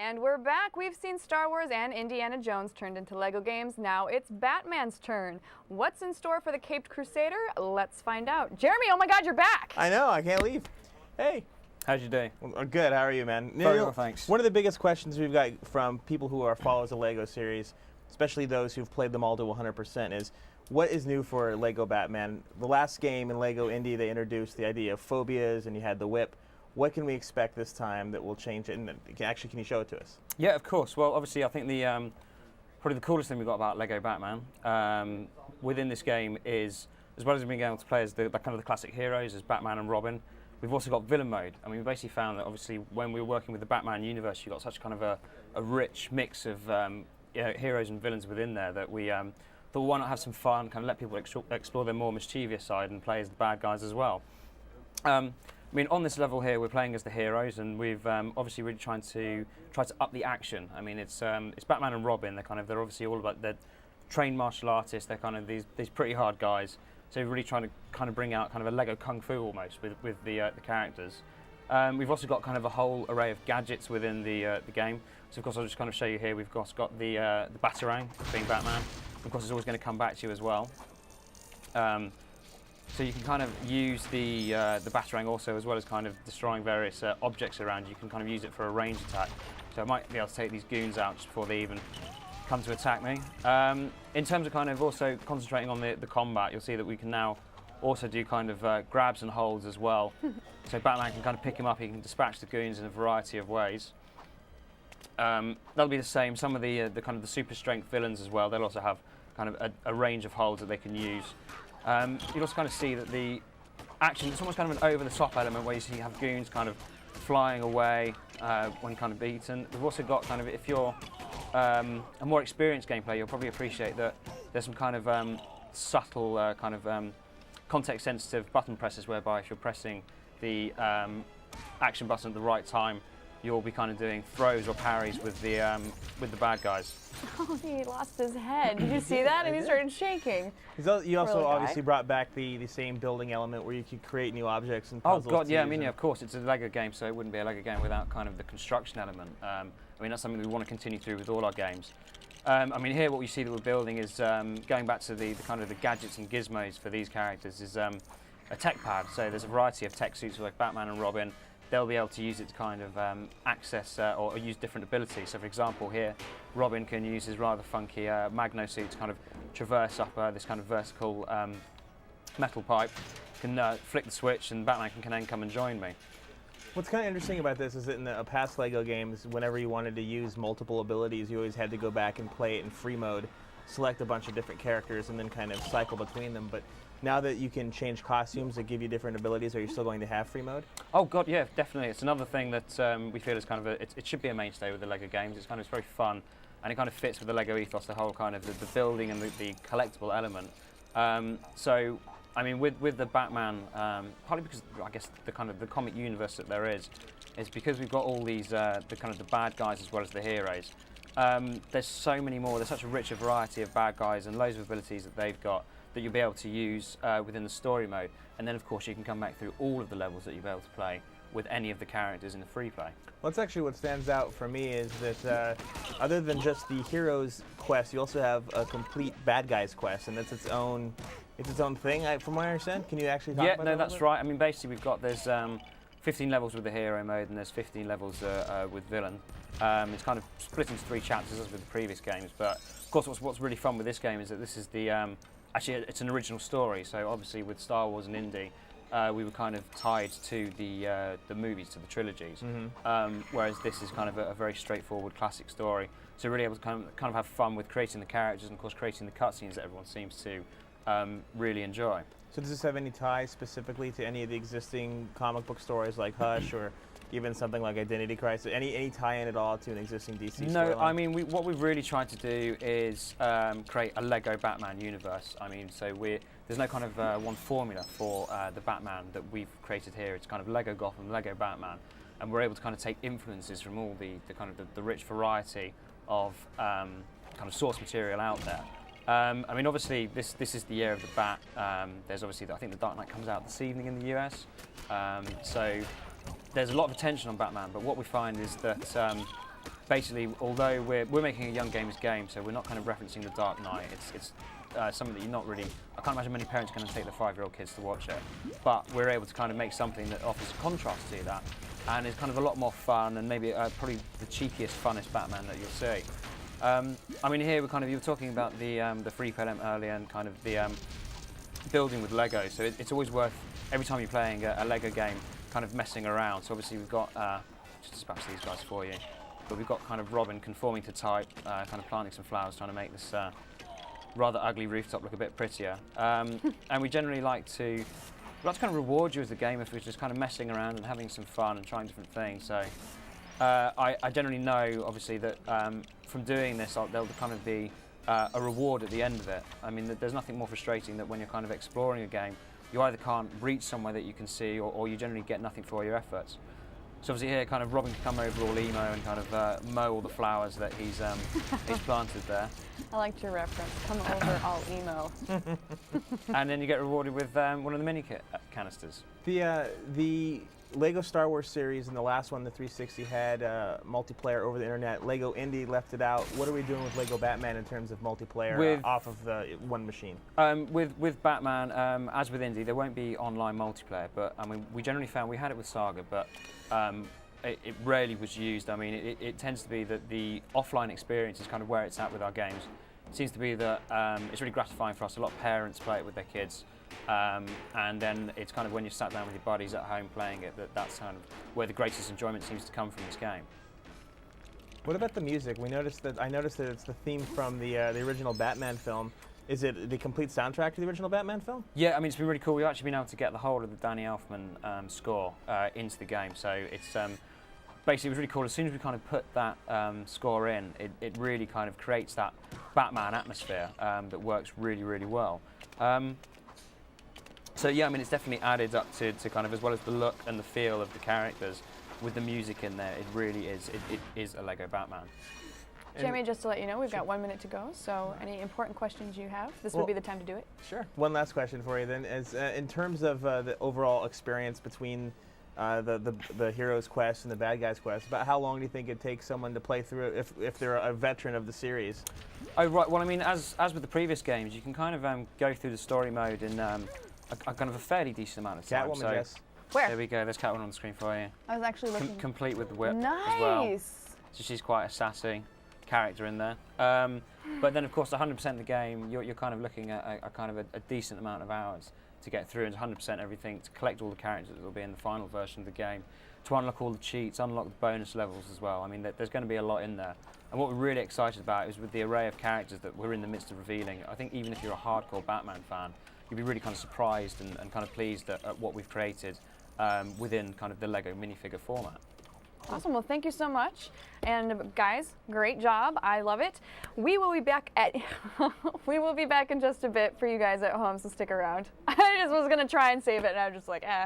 And we're back. We've seen Star Wars and Indiana Jones turned into Lego games. Now it's Batman's turn. What's in store for the Caped Crusader? Let's find out. Jeremy, oh my God, you're back. I know, I can't leave. Hey. How's your day? Well, good, how are you, man? Very well, thanks. One of the biggest questions we've got from people who are followers of Lego series, especially those who've played them all to 100%, is what is new for Lego Batman? The last game in Lego Indy, they introduced the idea of phobias and you had the whip. What can we expect this time that will change it? And actually, can you show it to us? Yeah, of course. Well, obviously, I think the probably the coolest thing we've got about Lego Batman within this game is, as well as being able to play as the kind of the classic heroes as Batman and Robin, we've also got villain mode. I mean, we basically found that obviously when we were working with the Batman universe, you got such kind of a rich mix of heroes and villains within there that we thought, why not have some fun, kind of let people explore their more mischievous side and play as the bad guys as well. I mean, on this level here, we're playing as the heroes, and we've obviously really try to up the action. I mean, it's Batman and Robin. They're obviously all about, they're trained martial artists. They're kind of these pretty hard guys. So we're really trying to kind of bring out kind of a Lego kung fu almost with the characters. We've also got kind of a whole array of gadgets within the game. So of course, I'll just kind of show you here. We've got the Batarang, being Batman. Of course, it's always going to come back to you as well. So you can kind of use the Batarang also, as well as kind of destroying various objects around you. You can kind of use it for a range attack. So I might be able to take these goons out just before they even come to attack me. In terms of kind of also concentrating on the combat, you'll see that we can now also do kind of grabs and holds as well. So Batman can kind of pick him up, he can dispatch the goons in a variety of ways. That'll be the same. Some of the kind of the super strength villains as well, they'll also have kind of a range of holds that they can use. You'll also kind of see that the action, it's almost kind of an over-the-top element where you have goons kind of flying away when kind of beaten. We've also got kind of, if you're a more experienced gameplayer, you'll probably appreciate that there's some kind of subtle kind of context-sensitive button presses whereby if you're pressing the action button at the right time, you'll be kind of doing throws or parries with the bad guys. Oh, he lost his head. Did you see that? And he started shaking. You also obviously brought back the same building element where you could create new objects and puzzles. Oh God, yeah. I mean, yeah, of course, it's a Lego game, so it wouldn't be a Lego game without kind of the construction element. I mean, that's something we want to continue through with all our games. I mean, here what we see that we're building is going back to the kind of the gadgets and gizmos for these characters is a tech pad. So there's a variety of tech suits like Batman and Robin. They'll be able to use it to kind of access or use different abilities. So for example here, Robin can use his rather funky Magno suit to kind of traverse up this kind of vertical metal pipe, can flick the switch and Batman can then come and join me. What's kind of interesting about this is that in the past Lego games, whenever you wanted to use multiple abilities, you always had to go back and play it in free mode, select a bunch of different characters and then kind of cycle between them. But now that you can change costumes that give you different abilities, are you still going to have free mode? Oh God, yeah, definitely. It's another thing that we feel is kind of it should be a mainstay with the Lego games. It's very fun, and it kind of fits with the Lego ethos, the whole kind of the building and the collectible element. So, I mean, with the Batman, partly because I guess the kind of the comic universe that there is because we've got all these the kind of the bad guys as well as the heroes. There's so many more. There's such a richer variety of bad guys and loads of abilities that they've got that you'll be able to use within the story mode. And then, of course, you can come back through all of the levels that you'll be able to play with any of the characters in the free play. Well, that's actually what stands out for me is that other than just the heroes quest, you also have a complete bad guys quest, and that's its own thing, from what I understand. Can you actually talk about that? Yeah, no, that's right. I mean, basically, there's 15 levels with the hero mode, and there's 15 levels with villain. It's kind of split into 3 chapters as with the previous games, but of course, what's really fun with this game is that this is the actually, it's an original story, so obviously with Star Wars and Indy, we were kind of tied to the movies, to the trilogies, whereas this is kind of a very straightforward classic story. So really able to kind of have fun with creating the characters and of course creating the cutscenes that everyone seems to really enjoy. So does this have any ties specifically to any of the existing comic book stories like Hush or even something like Identity Crisis? Any tie-in at all to an existing DC storyline? No, I mean, what we've really tried to do is create a Lego Batman universe. I mean, so there's no kind of one formula for the Batman that we've created here. It's kind of Lego Gotham, Lego Batman, and we're able to kind of take influences from all the kind of the rich variety of kind of source material out there. I mean, obviously, this is the year of the Bat. There's obviously, I think The Dark Knight comes out this evening in the US. So there's a lot of attention on Batman, but what we find is that basically, although we're making a young gamers game, so we're not kind of referencing The Dark Knight. It's something that you're not really. I can't imagine many parents are going to take their 5-year-old kids to watch it, but we're able to kind of make something that offers a contrast to that, and is kind of a lot more fun, and maybe probably the cheekiest, funnest Batman that you'll see. I mean, here you were talking about the free play element earlier, and kind of the building with Lego. So it's always worth, every time you're playing a Lego game, kind of messing around. So obviously we've got, just dispatch these guys for you, but we've got kind of Robin conforming to type, kind of planting some flowers, trying to make this rather ugly rooftop look a bit prettier. And we generally like to kind of reward you as the gamer for just kind of messing around and having some fun and trying different things. So I generally know, obviously, that from doing this, there'll kind of be a reward at the end of it. I mean, there's nothing more frustrating than when you're kind of exploring a game, you either can't reach somewhere that you can see, or you generally get nothing for all your efforts. So obviously here, kind of Robin can come over all emo and kind of mow all the flowers that he's planted there. I liked your reference. Come over all emo. And then you get rewarded with one of the mini canisters. The Lego Star Wars series and the last one, the 360, had multiplayer over the internet. Lego Indie left it out. What are we doing with Lego Batman in terms of multiplayer off of the one machine? With Batman, as with Indie, there won't be online multiplayer, but I mean, we generally found, we had it with Saga, but it rarely was used. I mean, it tends to be that the offline experience is kind of where it's at with our games. It seems to be that it's really gratifying for us. A lot of parents play it with their kids. And then it's kind of when you're sat down with your buddies at home playing it, that's kind of where the greatest enjoyment seems to come from this game. What about the music? I noticed that it's the theme from the original Batman film. Is it the complete soundtrack to the original Batman film? Yeah, I mean, it's been really cool. We've actually been able to get the whole of the Danny Elfman score into the game. So it's basically, it was really cool. As soon as we kind of put that score in, it really kind of creates that Batman atmosphere that works really, really well. So yeah, I mean, it's definitely added up to kind of, as well as the look and the feel of the characters, with the music in there, it really is, it is a Lego Batman. Jeremy, just to let you know, we've got 1 minute to go, so any important questions you have, this would be the time to do it. Sure. One last question for you then, is in terms of the overall experience between the hero's quest and the bad guy's quest, about how long do you think it takes someone to play through it if they're a veteran of the series? Oh, right. Well, I mean, as with the previous games, you can kind of go through the story mode in a kind of a fairly decent amount of time. Catwoman, yes. Where? There we go. There's Catwoman on the screen for you. I was actually looking. Complete with the whip nice. As well. So she's quite a sassy character in there. But then, of course, 100% of the game, you're kind of looking at a kind of a decent amount of hours to get through, and 100% everything, to collect all the characters that will be in the final version of the game, to unlock all the cheats, unlock the bonus levels as well. I mean, there's going to be a lot in there. And what we're really excited about is with the array of characters that we're in the midst of revealing, I think even if you're a hardcore Batman fan, you'll be really kind of surprised and kind of pleased at what we've created within kind of the Lego minifigure format. Awesome. Well, thank you so much. And guys, great job. I love it. We will be back in just a bit for you guys at home, so stick around. I just was going to try and save it, and I was just like, eh.